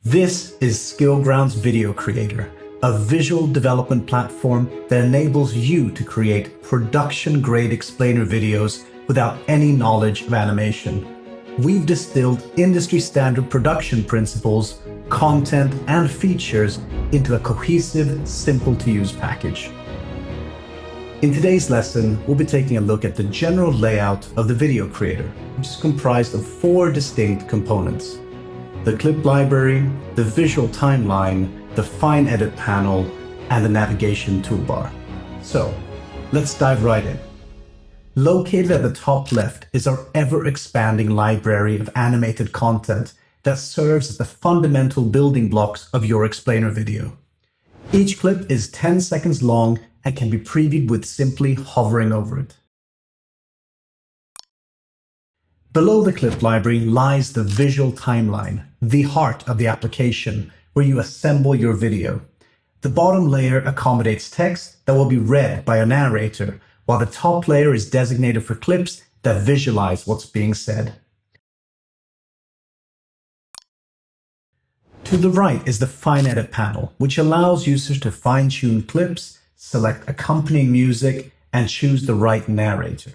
This is SkillGround's Video Creator, a visual development platform that enables you to create production-grade explainer videos without any knowledge of animation. We've distilled industry-standard production principles, content, and features into a cohesive, simple-to-use package. In today's lesson, we'll be taking a look at the general layout of the Video Creator, which is comprised of 4 distinct components: the clip library, the visual timeline, the fine edit panel, and the navigation toolbar. So, let's dive right in. Located at the top left is our ever-expanding library of animated content that serves as the fundamental building blocks of your explainer video. Each clip is 10 seconds long and can be previewed with simply hovering over it. Below the clip library lies the visual timeline, the heart of the application, where you assemble your video. The bottom layer accommodates text that will be read by a narrator, while the top layer is designated for clips that visualize what's being said. To the right is the fine edit panel, which allows users to fine-tune clips, select accompanying music, and choose the right narrator.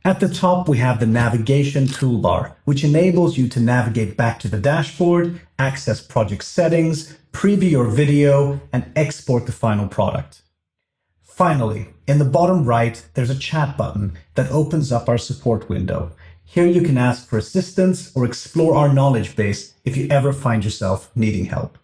At the top, we have the Navigation Toolbar, which enables you to navigate back to the dashboard, access project settings, preview your video, and export the final product. Finally, in the bottom right, there's a chat button that opens up our support window. Here you can ask for assistance or explore our knowledge base if you ever find yourself needing help.